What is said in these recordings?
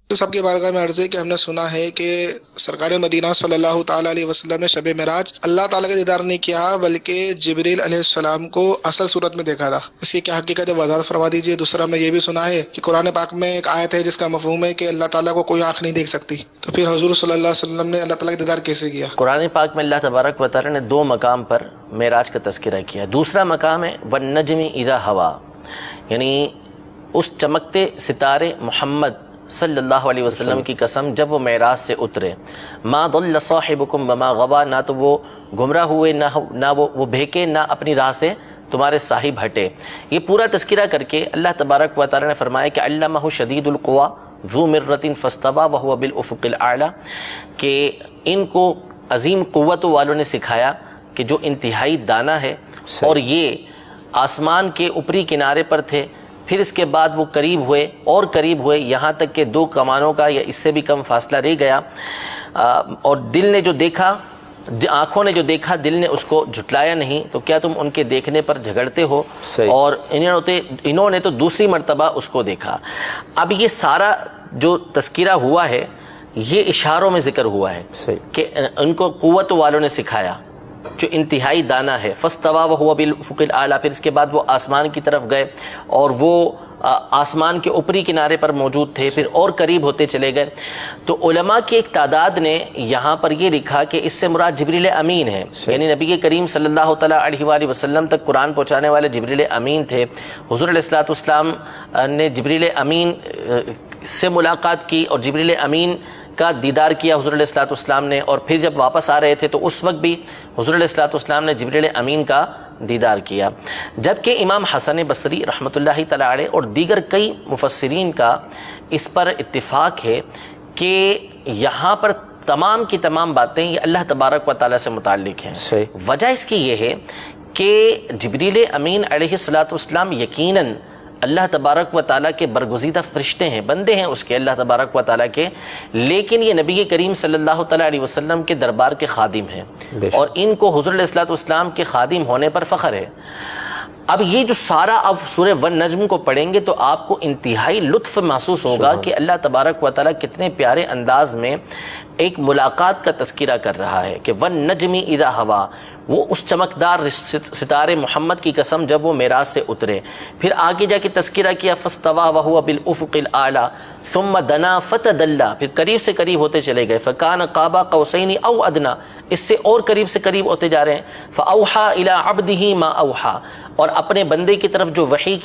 تو سب کی بارگاہ میں عرض ہے کہ ہم نے سنا ہے کہ سرکار مدینہ صلی اللہ تعالیٰ علیہ وسلم نے شب معراج اللہ تعالیٰ کا دیدار نہیں کیا بلکہ جبریل علیہ السلام کو اصل صورت میں دیکھا تھا. اس کی کیا حقیقت ہے وضاحت فرما دیجیے. دوسرا ہم نے یہ بھی سنا ہے کہ قرآن پاک میں ایک آیت ہے جس کا مفہوم ہے کہ اللہ تعالیٰ کو کوئی آنکھ نہیں دیکھ سکتی، تو پھر حضور صلی اللہ علیہ وسلم نے اللہ تعالیٰ کا دیدار کیسے کیا؟ قرآن پاک میں اللہ تبارک و تعالی نے دو مقام پر معراج کا تذکرہ کیا. دوسرا مقام ہے والنجم اذا ہوا، یعنی اس چمکتے ستارے محمد صلی اللہ علیہ وسلم کی قسم جب وہ معراج سے اترے. ما ضل صاحبکم وما غوا، نہ تو وہ گمراہ ہوئے نہ وہ بھیکے، نہ اپنی راہ سے تمہارے صاحب ہٹے. یہ پورا تذکرہ کر کے اللہ تبارک و تعالی نے فرمایا کہ علمہ شدید القوا ذو مرۃ فاستوى وهو بالافق الاعلی، کہ ان کو عظیم قوت والوں نے سکھایا کہ جو انتہائی دانا ہے، اور یہ آسمان کے اوپری کنارے پر تھے. پھر اس کے بعد وہ قریب ہوئے اور قریب ہوئے، یہاں تک کہ دو کمانوں کا یا اس سے بھی کم فاصلہ رہ گیا. اور دل نے جو دیکھا، آنکھوں نے جو دیکھا، دل نے اس کو جھٹلایا نہیں. تو کیا تم ان کے دیکھنے پر جھگڑتے ہو؟ اور انہوں نے تو دوسری مرتبہ اس کو دیکھا. اب یہ سارا جو تذکرہ ہوا ہے یہ اشاروں میں ذکر ہوا ہے کہ ان کو قوت والوں نے سکھایا جو انتہائی دانا ہے. فاستوى وهو بالافق الاعلی، پھر اس کے بعد وہ آسمان کی طرف گئے اور وہ آسمان کے اوپری کنارے پر موجود تھے، پھر اور قریب ہوتے چلے گئے. تو علماء کی ایک تعداد نے یہاں پر یہ لکھا کہ اس سے مراد جبریل امین ہے، یعنی نبی کریم صلی اللہ تعالیٰ علیہ وآلہ وسلم تک قرآن پہنچانے والے جبریل امین تھے. حضور علیہ الصلوۃ والسلام نے جبریل امین سے ملاقات کی اور جبریل امین کا دیدار کیا حضور علیہ الصلوۃ والسلام نے. اور پھر جب واپس آ رہے تھے تو اس وقت بھی حضور علیہ الصلوۃ والسلام نے جبریل امین کا دیدار کیا. جبکہ امام حسن بصری رحمۃ اللہ تعالی علیہ اور دیگر کئی مفسرین کا اس پر اتفاق ہے کہ یہاں پر تمام کی تمام باتیں یہ اللہ تبارک و تعالیٰ سے متعلق ہیں. وجہ اس کی یہ ہے کہ جبریل امین علیہ الصلوۃ والسلام یقیناً اللہ تبارک و تعالیٰ کے برگزیدہ فرشتے ہیں، بندے ہیں اس کے اللہ تبارک و تعالیٰ کے، لیکن یہ نبی کریم صلی اللہ تعالیٰ علیہ وسلم کے دربار کے خادم ہیں اور ان کو حضور علیہ الصلوۃ والسلام کے خادم ہونے پر فخر ہے. اب یہ جو سارا اب سورہ والنجم کو پڑھیں گے تو آپ کو انتہائی لطف محسوس ہوگا کہ اللہ تبارک و تعالیٰ کتنے پیارے انداز میں ایک ملاقات کا تذکرہ کر رہا ہے کہ والنجم اذا ہوا، وہ اس چمکدار ستارے محمد کی قسم جب وہ معراج سے اترے. پھر آگے جا کے تذکرہ کیا فاستوى وهو بالافق الاعلی ثم دنا فتدلى، پھر قریب سے قریب ہوتے چلے گئے. فکان قاب قوسین او ادنی، اس سے اور قریب سے قریب ہوتے جا رہے ہیں. فاوحى الى عبده ما اوحى، اور اپنے بندے کی طرف جو وحی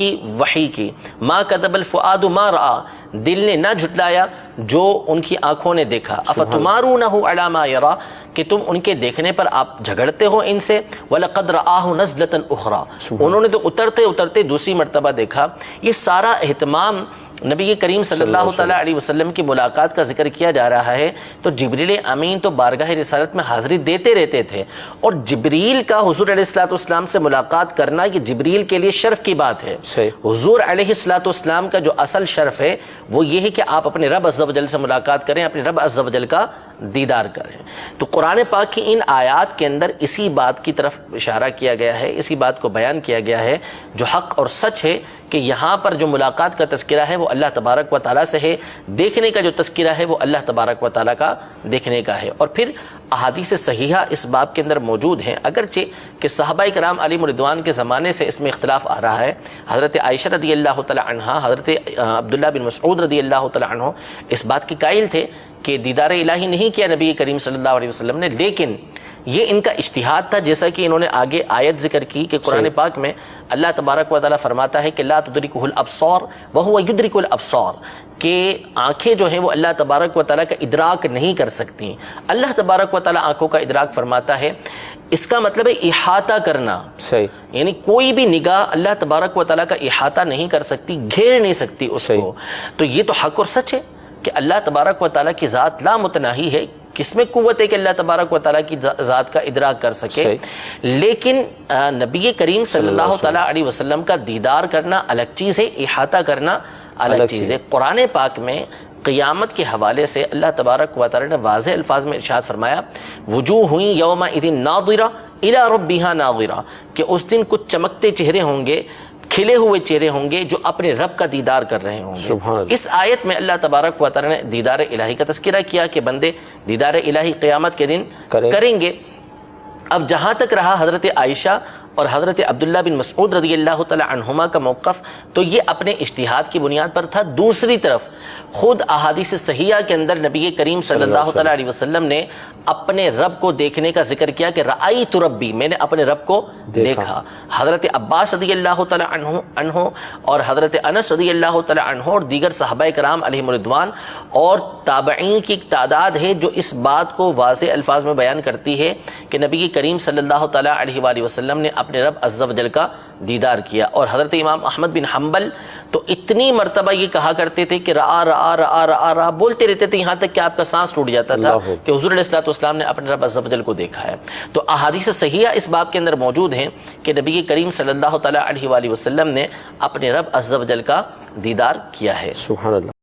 کی. ما كذب الفؤاد ما رأى، دل نے نہ جھٹلایا جو ان کی آنکھوں نے دیکھا. افتمارونہ علی ما یرا، کہ تم ان کے دیکھنے پر آپ جھگڑتے ہو ان سے. وَلَقَدْ رَآهُ نَزْلَةً أُخْرَى، انہوں نے تو اترتے اترتے دوسری مرتبہ دیکھا. یہ سارا اہتمام نبی کریم صلی اللہ تعالیٰ علیہ وسلم کی ملاقات کا ذکر کیا جا رہا ہے. تو جبریل امین تو بارگاہ رسالت میں حاضری دیتے رہتے تھے، اور جبریل کا حضور علیہ الصلوۃ والسلام سے ملاقات کرنا یہ جبریل کے لیے شرف کی بات ہے. حضور علیہ الصلوۃ والسلام کا جو اصل شرف ہے وہ یہ ہے کہ آپ اپنے رب عز و جل سے ملاقات کریں، اپنے رب عز و جل کا دیدار کریں. تو قرآن پاک کی ان آیات کے اندر اسی بات کی طرف اشارہ کیا گیا ہے، اسی بات کو بیان کیا گیا ہے جو حق اور سچ ہے کہ یہاں پر جو ملاقات کا تذکرہ ہے وہ اللہ تبارک و تعالیٰ سے ہے، دیکھنے کا جو تذکرہ ہے وہ اللہ تبارک و تعالیٰ کا دیکھنے کا ہے. اور پھر احادیث صحیحہ اس باب کے اندر موجود ہیں، اگرچہ کہ صحابہ کرام علیہم رضوان کے زمانے سے اس میں اختلاف آ رہا ہے. حضرت عائشہ رضی اللہ تعالیٰ عنہا، حضرت عبداللہ بن مسعود رضی اللہ تعالیٰ عنہ اس بات کی قائل تھے کہ دیدار الہی نہیں کیا نبی کریم صلی اللہ علیہ وسلم نے، لیکن یہ ان کا اجتہاد تھا. جیسا کہ انہوں نے آگے آیت ذکر کی کہ قرآن پاک میں اللہ تبارک و تعالیٰ فرماتا ہے کہ لا تدرکہ الابصار وہو یدرک الابصار، کہ آنکھیں جو ہیں وہ اللہ تبارک و تعالیٰ کا ادراک نہیں کر سکتی. اللہ تبارک و تعالیٰ آنکھوں کا ادراک فرماتا ہے. اس کا مطلب ہے احاطہ کرنا، یعنی کوئی بھی نگاہ اللہ تبارک و تعالیٰ کا احاطہ نہیں کر سکتی، گھیر نہیں سکتی اس کو. تو یہ تو حق اور سچ ہے کہ اللہ تبارک و تعالیٰ کی ذات لا متناہی ہے. کس میں قوت ہے کہ اللہ تبارک و تعالیٰ کی ذات کا ادراک کر سکے؟ لیکن نبی کریم صلی اللہ تعالیٰ علیہ وسلم کا دیدار کرنا الگ چیز ہے، احاطہ کرنا الگ چیز ہے. قرآن پاک میں قیامت کے حوالے سے اللہ تبارک و تعالیٰ نے واضح الفاظ میں ارشاد فرمایا وجوہ یومئذ ناظرہ الی ربہا ناظرہ، کہ اس دن کچھ چمکتے چہرے ہوں گے کھلے ہوئے چہرے ہوں گے جو اپنے رب کا دیدار کر رہے ہوں سبحان گے. اللہ. اس آیت میں اللہ تبارک و تعالی نے دیدار الہی کا تذکرہ کیا کہ بندے دیدار الہی قیامت کے دن کریں گے. اب جہاں تک رہا حضرت عائشہ اور حضرت عبداللہ بن مسعود رضی اللہ تعالی عنہما کا موقف، تو یہ اپنے اجتہاد کی بنیاد پر تھا. دوسری طرف خود احادیث صحیحہ کے اندر نبی کریم صلی اللہ تعالی علیہ وسلم نے اپنے رب کو دیکھنے کا ذکر کیا کہ رأیت ربی، میں نے اپنے رب کو دیکھا. حضرت عباس رضی اللہ تعالی عنہ اور حضرت انس رضی اللہ تعالی عنہ اور دیگر صحابہ کرام علیہم رضوان اور تابعین کی تعداد ہے جو اس بات کو واضح الفاظ میں بیان کرتی ہے کہ نبی کریم صلی اللہ تعالی علیہ وآلہ وسلم نے اپنے رب عز و جل کا دیدار کیا. اور حضرت امام احمد بن حنبل تو اتنی مرتبہ یہ کہا کرتے تھے کہ رآ رآ رآ رآ رآ بولتے رہتے تھے، یہاں تک کہ آپ کا سانس ٹوٹ جاتا تھا کہ حضور علیہ الصلوۃ والسلام نے اپنے رب عز و جل کو دیکھا ہے. تو احادیث صحیحہ اس باب کے اندر موجود ہیں کہ نبی کریم صلی اللہ تعالی علیہ وآلہ وسلم نے اپنے رب عز و جل کا دیدار کیا ہے. سبحان اللہ.